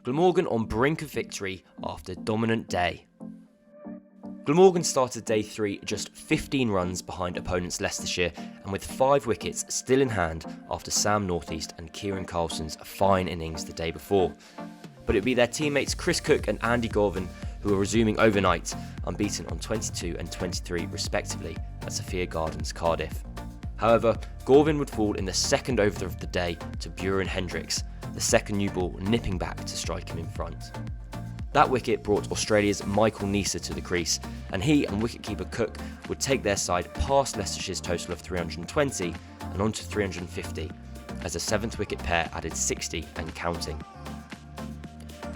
Glamorgan on brink of victory after dominant day. Glamorgan started day 3 just 15 runs behind opponents Leicestershire and with 5 wickets still in hand after Sam Northeast and Kieran Carlson's fine innings the day before. But it would be their teammates Chris Cook and Andy Gorvin who were resuming overnight, unbeaten on 22 and 23 respectively at Sophia Gardens, Cardiff. However, Gorvin would fall in the second over of the day to Buren Hendricks, the second new ball nipping back to strike him in front. That wicket brought Australia's Michael Neser to the crease, and he and wicketkeeper Cook would take their side past Leicestershire's total of 320 and on to 350, as the 7th wicket pair added 60 and counting.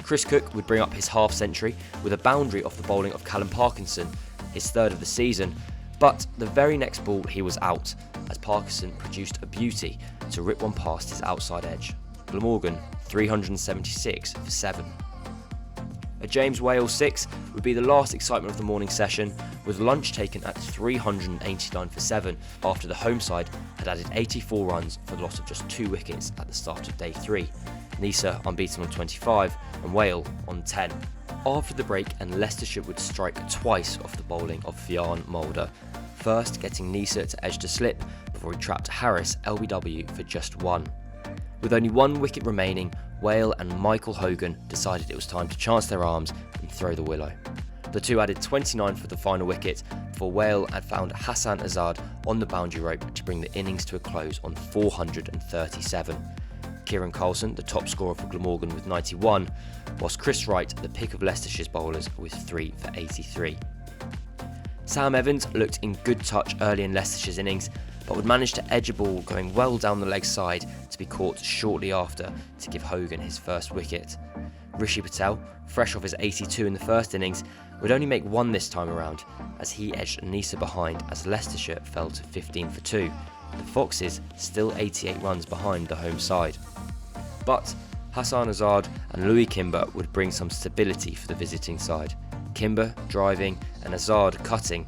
Chris Cook would bring up his half-century with a boundary off the bowling of Callum Parkinson, his 3rd of the season, but the very next ball he was out, as Parkinson produced a beauty to rip one past his outside edge. Glamorgan 376 for 7. A James Whale 6 would be the last excitement of the morning session, with lunch taken at 389 for 7 after the home side had added 84 runs for the loss of just 2 wickets at the start of day 3. Neser unbeaten on 25 and Whale on 10. After the break, and Leicestershire would strike twice off the bowling of Fionn Mulder, first getting Neser to edge to slip before he trapped Harris LBW for just 1. With only 1 wicket remaining, Whale and Michael Hogan decided it was time to chance their arms and throw the willow. The two added 29 for the final wicket before Whale had found Hassan Azad on the boundary rope to bring the innings to a close on 437. Kieran Carlson, the top scorer for Glamorgan with 91, whilst Chris Wright, the pick of Leicestershire's bowlers, with 3 for 83. Sam Evans looked in good touch early in Leicestershire's innings, but would manage to edge a ball going well down the leg side to be caught shortly after to give Hogan his first wicket. Rishi Patel, fresh off his 82 in the first innings, would only make 1 this time around as he edged Neser behind as Leicestershire fell to 15 for 2, the Foxes still 88 runs behind the home side. But Hassan Azad and Louis Kimber would bring some stability for the visiting side, Kimber driving and Azad cutting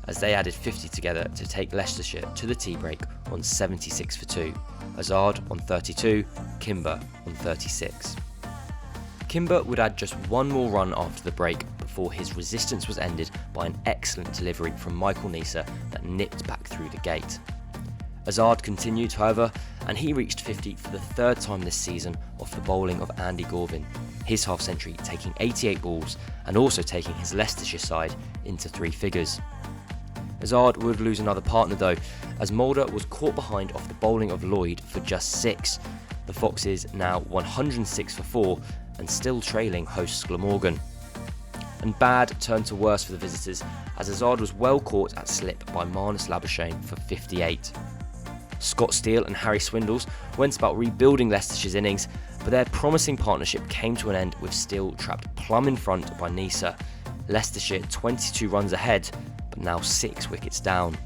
as they added 50 together to take Leicestershire to the tea break on 76 for 2, Azad on 32, Kimber on 36. Kimber would add just 1 more run after the break before his resistance was ended by an excellent delivery from Michael Neser that nipped back through the gate. Azad continued, however, and he reached 50 for the 3rd time this season off the bowling of Andy Gorvin, his half-century taking 88 balls and also taking his Leicestershire side into 3 figures. Azad would lose another partner though, as Mulder was caught behind off the bowling of Lloyd for just 6, the Foxes now 106 for 4 and still trailing hosts Glamorgan. And bad turned to worse for the visitors as Azad was well caught at slip by Marnus Labuschagne for 58. Scott Steele and Harry Swindles went about rebuilding Leicestershire's innings, but their promising partnership came to an end with Steele trapped plumb in front by Neser. Leicestershire 22 runs ahead, but now 6 wickets down.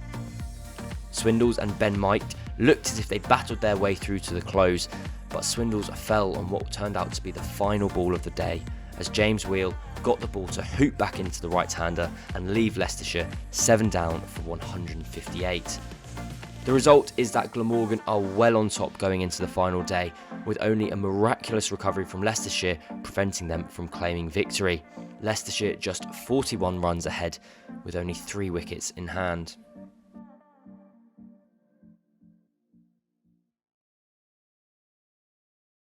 Swindles and Ben Mike looked as if they battled their way through to the close, but Swindles fell on what turned out to be the final ball of the day, as James Wheel got the ball to hoop back into the right-hander and leave Leicestershire 7 down for 158. The result is that Glamorgan are well on top going into the final day, with only a miraculous recovery from Leicestershire preventing them from claiming victory. Leicestershire just 41 runs ahead, with only 3 wickets in hand.